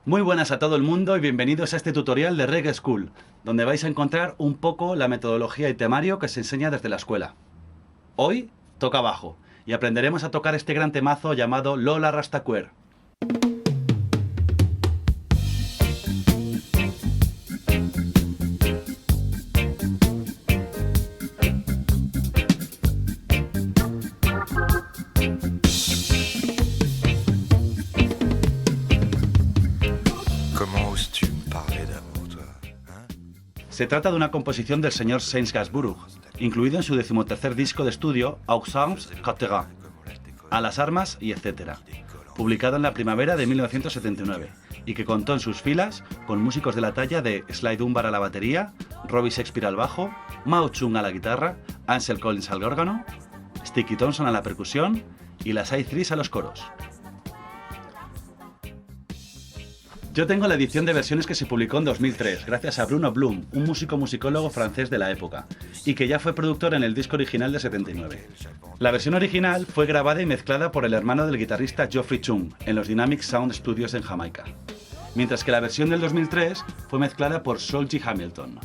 Muy buenas a todo el mundo y bienvenidos a este tutorial de Reggae School, donde vais a encontrar un poco la metodología y temario que se enseña desde la escuela. Hoy toca bajo y aprenderemos a tocar este gran temazo llamado Lola Rastaquer. Comment oses-tu me parler d'amour, toi? Hein? Se trata de una composición del señor Sainz Gainsbourg, incluido en su decimotercer disco de estudio Aux Armes, etc., A las armas y etcétera, publicado en la primavera de 1979, y que contó en sus filas con músicos de la talla de Sly Dunbar a la batería, Robbie Shakespeare al bajo, Mao Chung a la guitarra, Ansel Collins al órgano, Sticky Thompson a la percusión y las I3s a los coros. Yo tengo la edición de versiones que se publicó en 2003, gracias a Bruno Blum, un musicólogo francés de la época, y que ya fue productor en el disco original de 79. La versión original fue grabada y mezclada por el hermano del guitarrista Geoffrey Chung en los Dynamic Sound Studios en Jamaica, mientras que la versión del 2003 fue mezclada por Saul G. Hamilton.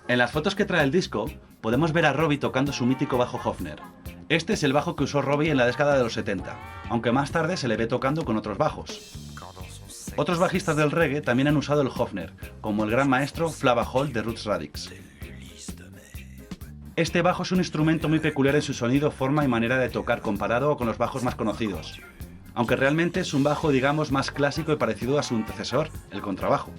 En las fotos que trae el disco, podemos ver a Robbie tocando su mítico bajo Hofner. Este es el bajo que usó Robbie en la década de los 70, aunque más tarde se le ve tocando con otros bajos. Otros bajistas del reggae también han usado el Hofner, como el gran maestro Flava Hall de Roots Radics. Este bajo es un instrumento muy peculiar en su sonido, forma y manera de tocar comparado con los bajos más conocidos, aunque realmente es un bajo, digamos, más clásico y parecido a su antecesor, el contrabajo.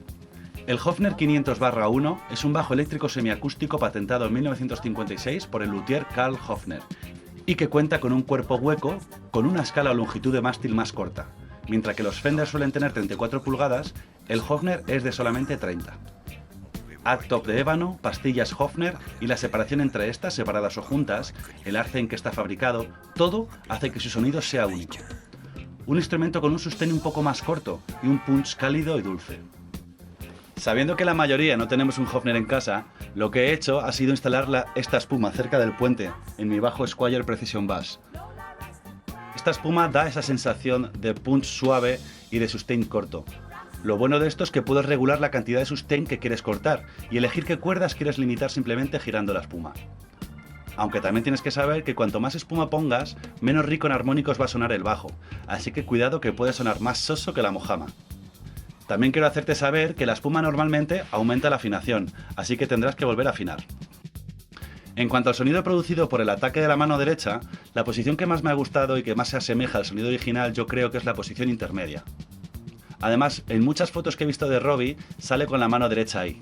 El Hofner 500/1 es un bajo eléctrico semiacústico patentado en 1956 por el luthier Karl Hofner y que cuenta con un cuerpo hueco con una escala o longitud de mástil más corta. Mientras que los Fender suelen tener 34 pulgadas, el Hofner es de solamente 30. Hardtop de ébano, pastillas Hofner y la separación entre estas, separadas o juntas, el arce en que está fabricado, todo hace que su sonido sea único. Un instrumento con un sustain un poco más corto y un punch cálido y dulce. Sabiendo que la mayoría no tenemos un Hofner en casa, lo que he hecho ha sido instalar esta espuma cerca del puente, en mi bajo Squier Precision Bass. Esta espuma da esa sensación de punch suave y de sustain corto. Lo bueno de esto es que puedes regular la cantidad de sustain que quieres cortar y elegir qué cuerdas quieres limitar simplemente girando la espuma. Aunque también tienes que saber que cuanto más espuma pongas, menos rico en armónicos va a sonar el bajo, así que cuidado que puede sonar más soso que la mojama. También quiero hacerte saber que la espuma normalmente aumenta la afinación, así que tendrás que volver a afinar. En cuanto al sonido producido por el ataque de la mano derecha, la posición que más me ha gustado y que más se asemeja al sonido original yo creo que es la posición intermedia. Además, en muchas fotos que he visto de Robbie, sale con la mano derecha ahí.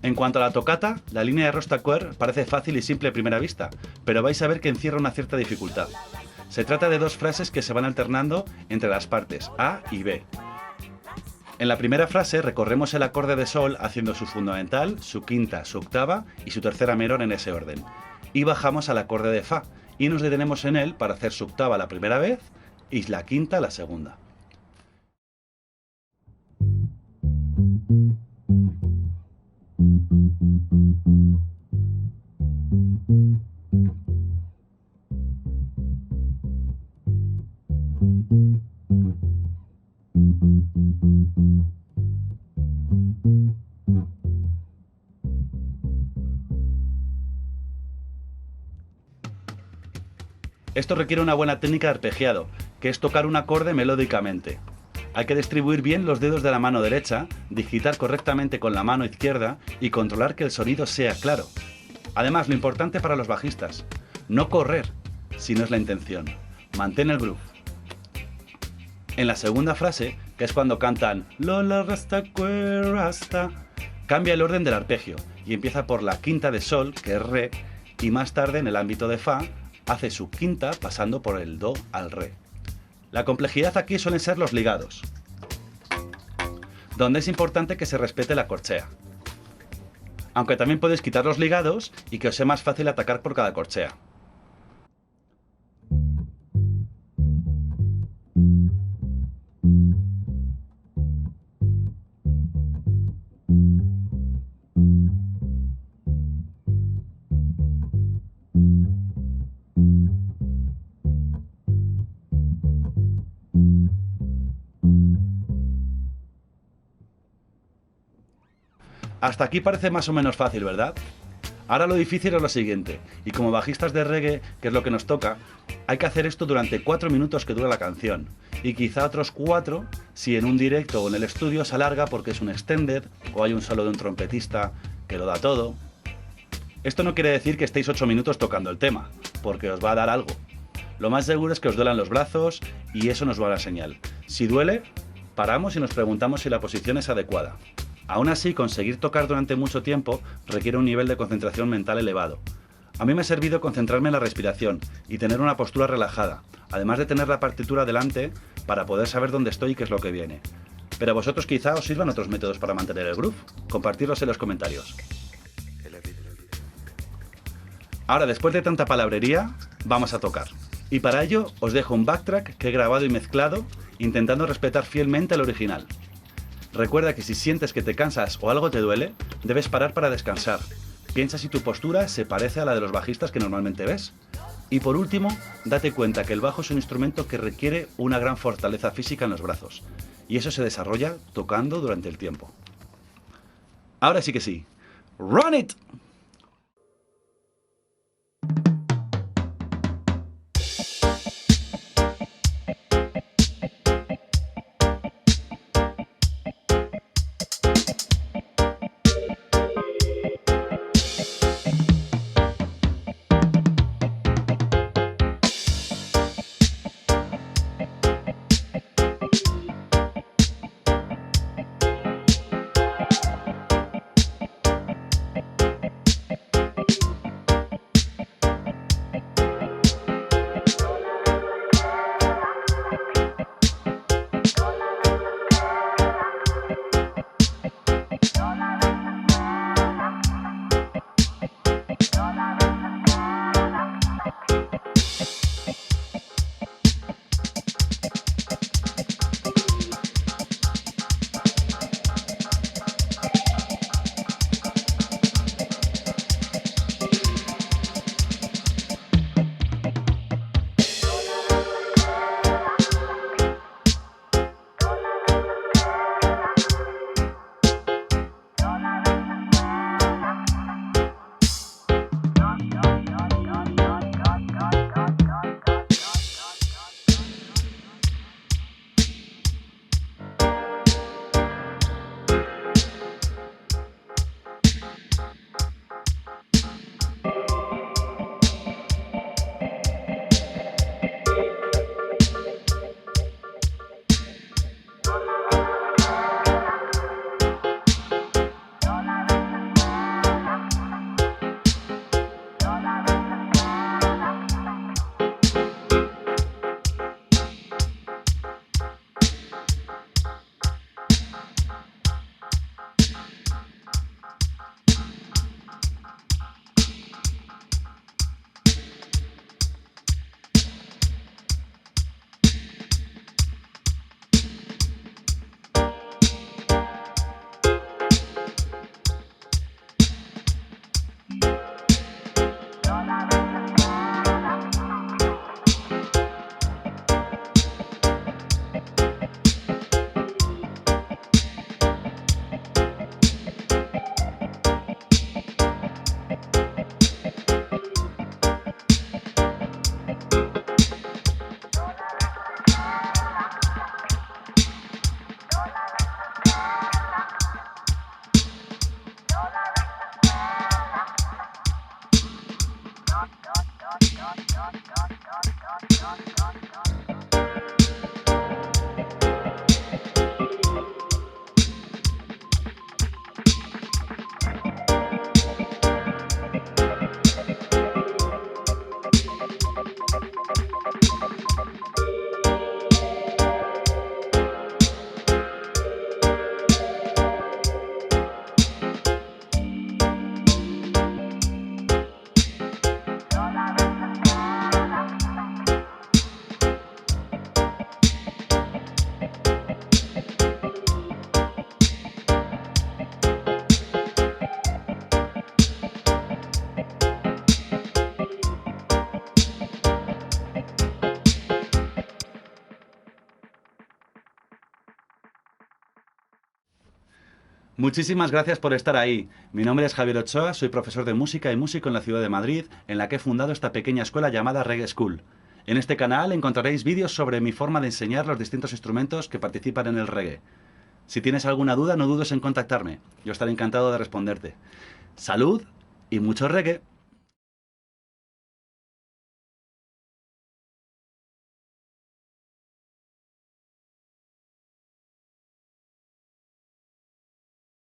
En cuanto a la tocata, la línea de Rastaquer parece fácil y simple a primera vista, pero vais a ver que encierra una cierta dificultad. Se trata de dos frases que se van alternando entre las partes A y B. En la primera frase recorremos el acorde de sol haciendo su fundamental, su quinta, su octava y su tercera menor en ese orden. Y bajamos al acorde de fa y nos detenemos en él para hacer su octava la primera vez y la quinta la segunda. Esto requiere una buena técnica de arpegiado, que es tocar un acorde melódicamente. Hay que distribuir bien los dedos de la mano derecha, digitar correctamente con la mano izquierda y controlar que el sonido sea claro. Además, lo importante para los bajistas, no correr, si no es la intención. Mantén el groove. En la segunda frase, que es cuando cantan Lola Rastaquer Rasta, cambia el orden del arpegio y empieza por la quinta de sol, que es re, y más tarde en el ámbito de fa, hace su quinta pasando por el do al re. La complejidad aquí suelen ser los ligados, donde es importante que se respete la corchea. Aunque también podéis quitar los ligados y que os sea más fácil atacar por cada corchea. Hasta aquí parece más o menos fácil, ¿verdad? Ahora lo difícil es lo siguiente, y como bajistas de reggae, que es lo que nos toca, hay que hacer esto durante 4 minutos que dura la canción, y quizá otros 4 si en un directo o en el estudio se alarga porque es un extended o hay un solo de un trompetista que lo da todo. Esto no quiere decir que estéis 8 minutos tocando el tema, porque os va a dar algo. Lo más seguro es que os duelan los brazos y eso nos va a dar señal. Si duele, paramos y nos preguntamos si la posición es adecuada. Aún así, conseguir tocar durante mucho tiempo requiere un nivel de concentración mental elevado. A mí me ha servido concentrarme en la respiración y tener una postura relajada, además de tener la partitura delante para poder saber dónde estoy y qué es lo que viene. Pero a vosotros quizá os sirvan otros métodos para mantener el groove. Compartirlos en los comentarios. Ahora, después de tanta palabrería, vamos a tocar. Y para ello os dejo un backtrack que he grabado y mezclado, intentando respetar fielmente el original. Recuerda que si sientes que te cansas o algo te duele, debes parar para descansar. Piensa si tu postura se parece a la de los bajistas que normalmente ves. Y por último, date cuenta que el bajo es un instrumento que requiere una gran fortaleza física en los brazos. Y eso se desarrolla tocando durante el tiempo. Ahora sí que sí. ¡Run it! Muchísimas gracias por estar ahí. Mi nombre es Javier Ochoa, soy profesor de música y músico en la ciudad de Madrid, en la que he fundado esta pequeña escuela llamada Reggae School. En este canal encontraréis vídeos sobre mi forma de enseñar los distintos instrumentos que participan en el reggae. Si tienes alguna duda, no dudes en contactarme. Yo estaré encantado de responderte. Salud y mucho reggae.